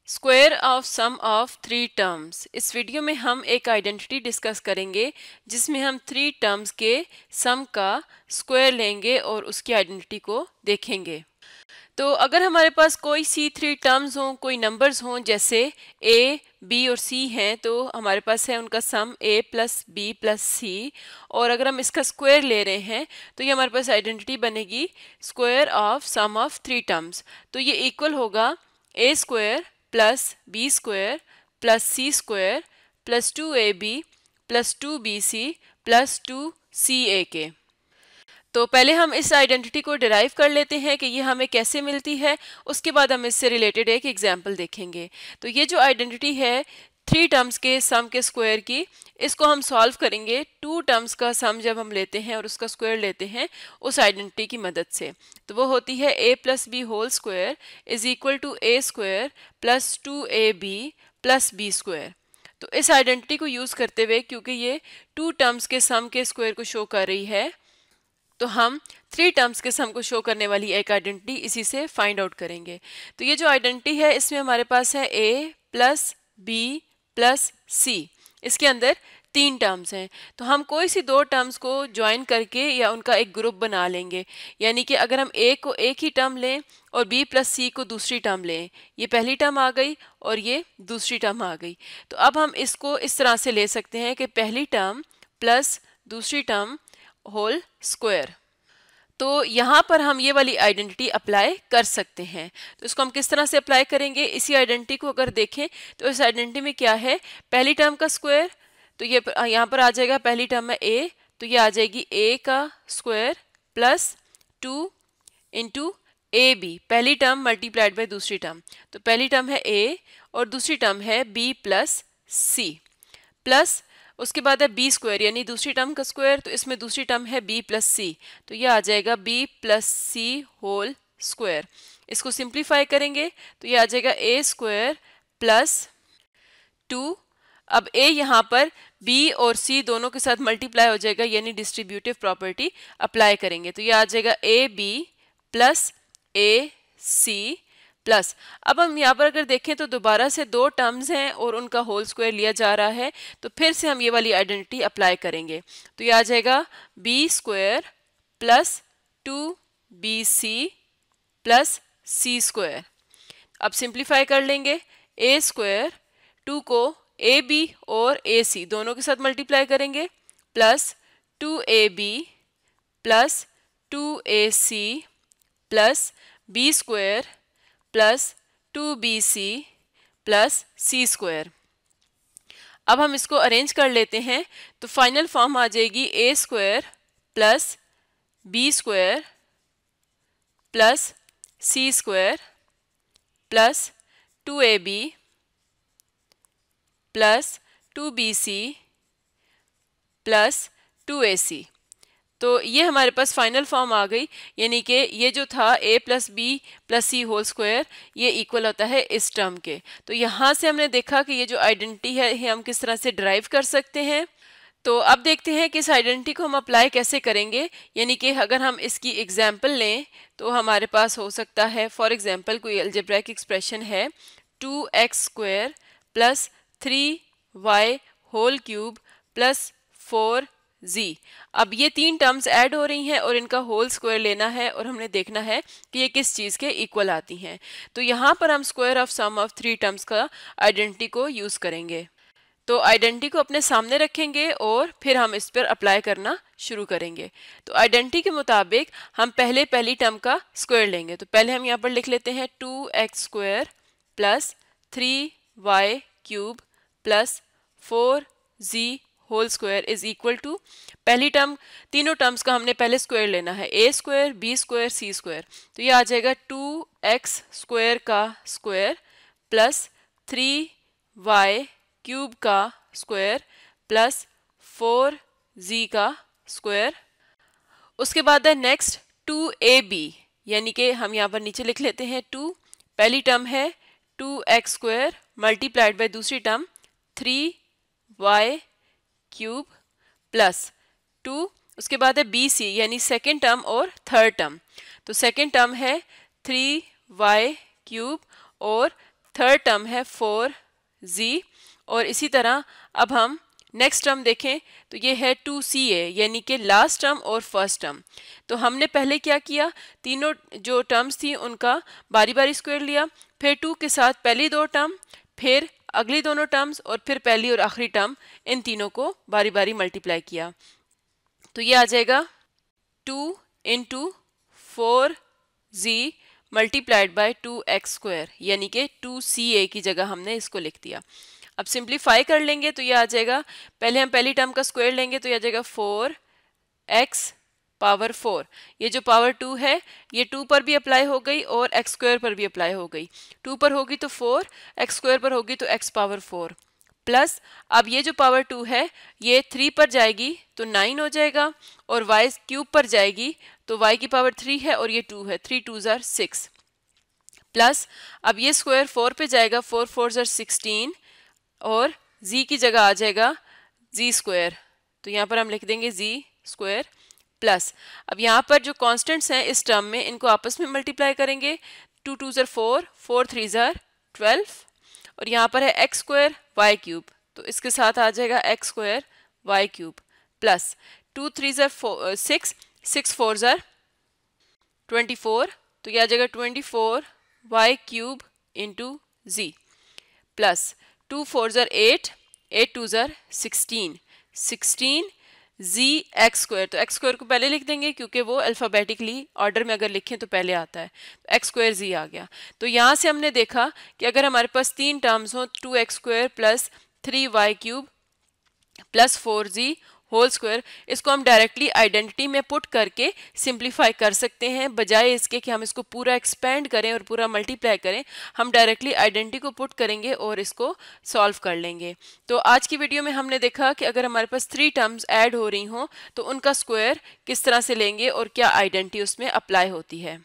Square of sum of three terms. इस video में हम एक आइडेंटिटी डिस्कस करेंगे जिसमें हम थ्री टर्म्स के सम का स्क्वायर लेंगे और उसकी आइडेंटिटी को देखेंगे। तो अगर हमारे पास कोई सी थ्री टर्म्स हों, कोई नंबर्स हों, जैसे ए, बी और सी हैं, तो हमारे पास है उनका सम ए प्लस बी प्लस सी, और अगर हम इसका स्क्वायर ले रहे हैं तो ये हमारे पास आइडेंटिटी बनेगी square of sum of three terms. तो ये इक्वल होगा a square plus B square plus C square plus 2ab plus 2bc plus 2ca के। तो पहले हम इस आइडेंटिटी को डिराइव कर लेते हैं कि ये हमें कैसे मिलती है, उसके बाद हम इससे रिलेटेड एक एग्जाम्पल देखेंगे। तो ये जो आइडेंटिटी है थ्री टर्म्स के सम के स्क्वायर की, इसको हम सॉल्व करेंगे टू टर्म्स का सम जब हम लेते हैं और उसका स्क्वायर लेते हैं उस आइडेंटिटी की मदद से। तो वो होती है a plus B whole square is equal to A square plus 2ab plus B square. तो इस आइडेंटिटी को यूज़ करते हुए, क्योंकि ये टू टर्म्स के सम के स्क्वायर को शो कर रही है, तो हम थ्री टर्म्स के सम को शो करने वाली एक आइडेंटिटी इसी से फाइंड आउट करेंगे। तो ये जो आइडेंटिटी है इसमें हमारे पास है a प्लस बी प्लस सी, इसके अंदर तीन टर्म्स हैं। तो हम कोई सी दो टर्म्स को ज्वाइन करके या उनका एक ग्रुप बना लेंगे, यानी कि अगर हम a को एक ही टर्म लें और b प्लस सी को दूसरी टर्म लें, ये पहली टर्म आ गई और ये दूसरी टर्म आ गई। तो अब हम इसको इस तरह से ले सकते हैं कि पहली टर्म प्लस दूसरी टर्म होल स्क्वायर। तो यहाँ पर हम ये वाली आइडेंटिटी अप्लाई कर सकते हैं। तो इसको हम किस तरह से अप्लाई करेंगे, इसी आइडेंटिटी को अगर देखें तो इस आइडेंटिटी में क्या है, पहली टर्म का स्क्वायर, तो ये यहाँ पर आ जाएगा, पहली टर्म है a, तो ये आ जाएगी a का square plus 2 into A B, पहली टर्म मल्टीप्लाइड बाय दूसरी टर्म। तो पहली टर्म है a और दूसरी टर्म है b प्लस सी, प्लस उसके बाद है बी स्क्वायर यानी दूसरी टर्म का स्क्वायर, तो इसमें दूसरी टर्म है बी प्लस सी, तो ये आ जाएगा B plus C whole square. इसको सिंप्लीफाई करेंगे तो ये आ जाएगा ए स्क्वायर प्लस 2। अब a यहाँ पर b और c दोनों के साथ मल्टीप्लाई हो जाएगा, यानी डिस्ट्रीब्यूटिव प्रॉपर्टी अप्लाई करेंगे, तो ये आ जाएगा A B plus A C plus. अब हम यहाँ पर अगर देखें तो दोबारा से दो टर्म्स हैं और उनका होल स्क्वायर लिया जा रहा है, तो फिर से हम ये वाली आइडेंटिटी अप्लाई करेंगे। तो ये आ जाएगा b square plus 2bc plus सी स्क्वायर। अब सिंप्लीफाई कर लेंगे, ए स्क्वायर 2 को ए बी और ए सी दोनों के साथ मल्टीप्लाई करेंगे plus 2ab plus 2ac plus B square plus 2bc plus सी स्क्वायर। अब हम इसको अरेंज कर लेते हैं तो फाइनल फॉर्म आ जाएगी A square plus B square plus C square plus 2ab plus 2bc plus 2ac। तो ये हमारे पास फाइनल फॉर्म आ गई, यानी कि ये जो था a plus B plus C whole square ये इक्वल होता है इस टर्म के। तो यहाँ से हमने देखा कि ये जो आइडेंटिटी है ये हम किस तरह से ड्राइव कर सकते हैं। तो अब देखते हैं कि इस आइडेंटिटी को हम अप्लाई कैसे करेंगे, यानी कि अगर हम इसकी एग्जाम्पल लें तो हमारे पास हो सकता है, फॉर एग्जाम्पल कोई अलजेब्राइक एक्सप्रेशन है 2x square plus 3y whole cube plus 4z। अब ये तीन टर्म्स ऐड हो रही हैं और इनका होल स्क्वायर लेना है और हमने देखना है कि ये किस चीज़ के इक्वल आती हैं। तो यहाँ पर हम square of sum of three terms का आइडेंटिटी को यूज़ करेंगे। तो आइडेंटिटी को अपने सामने रखेंगे और फिर हम इस पर अप्लाई करना शुरू करेंगे। तो आइडेंटिटी के मुताबिक हम पहले पहली टर्म का स्क्वायर लेंगे। तो पहले हम यहाँ पर लिख लेते हैं 2x square plus 3y cube plus 4z whole square is equal to, पहली टर्म, तीनों टर्म्स का हमने पहले स्क्वायर लेना है, a square B square C square. तो ये आ जाएगा 2x स्क्वायर का स्क्वायर प्लस 3y क्यूब का स्क्वायर प्लस 4z का स्क्वायर। उसके बाद है नेक्स्ट 2ab, यानी कि हम यहाँ पर नीचे लिख लेते हैं 2, पहली टर्म है 2x स्क्वायर मल्टीप्लाइड बाय दूसरी टर्म 3y क्यूब प्लस 2, उसके बाद है bc यानी सेकेंड टर्म और थर्ड टर्म। तो सेकेंड टर्म है 3y क्यूब और थर्ड टर्म है 4z, और इसी तरह अब हम नेक्स्ट टर्म देखें तो ये है 2ca, यानी कि लास्ट टर्म और फर्स्ट टर्म। तो हमने पहले क्या किया, तीनों जो टर्म्स थी उनका बारी बारी स्क्वायर लिया, फिर 2 के साथ पहली दो टर्म, फिर अगली दोनों टर्म्स, और फिर पहली और आखिरी टर्म, इन तीनों को बारी बारी मल्टीप्लाई किया। तो ये आ जाएगा 2 into 4z multiplied by 2x square, यानी कि 2ca की जगह हमने इसको लिख दिया। अब सिंप्लीफाई कर लेंगे तो ये आ जाएगा, पहले हम पहली टर्म का स्क्वायर लेंगे तो ये आ जाएगा 4x पावर 4। ये जो पावर 2 है ये 2 पर भी अप्लाई हो गई और x स्क्वायर पर भी अप्लाई हो गई। 2 पर होगी तो 4, x स्क्वायर पर होगी तो x पावर 4, प्लस अब ये जो पावर 2 है ये 3 पर जाएगी तो 9 हो जाएगा, और y क्यूब पर जाएगी तो y की पावर 3 है और ये 2 है, 3 2 ज़ार 6, प्लस अब ये स्क्वायर 4 पे जाएगा, 4 4 ज़ार 16, और z की जगह आ जाएगा z स्क्वायर, तो यहाँ पर हम लिख देंगे z स्क्वायर, प्लस अब यहाँ पर जो कांस्टेंट्स हैं इस टर्म में इनको आपस में मल्टीप्लाई करेंगे, 2 2 ज़ार 4, 4 3 ज़ार 12, और यहाँ पर है x स्क्वायर y क्यूब, तो इसके साथ आ जाएगा x square y cube, plus 2 3 ज़ार 6, 6 4 ज़ार 24, तो यह आ जाएगा 24 y cube into z, plus 2 4 ज़ार 8, 8 2 ज़ार 16, 16 z x स्क्वायर, तो x स्क्वायर को पहले लिख देंगे क्योंकि वो अल्फ़ाबेटिकली ऑर्डर में अगर लिखें तो पहले आता है, तो x स्क्वायर z आ गया। तो यहाँ से हमने देखा कि अगर हमारे पास तीन टर्म्स हों, 2x square plus 3y cube plus 4z whole square, इसको हम डायरेक्टली आइडेंटिटी में पुट करके सिंप्लीफाई कर सकते हैं, बजाय इसके कि हम इसको पूरा एक्सपेंड करें और पूरा मल्टीप्लाई करें। हम डायरेक्टली आइडेंटिटी को पुट करेंगे और इसको सॉल्व कर लेंगे। तो आज की वीडियो में हमने देखा कि अगर हमारे पास 3 टर्म्स ऐड हो रही हों तो उनका स्क्वायर किस तरह से लेंगे और क्या आइडेंटिटी उसमें अप्लाई होती है।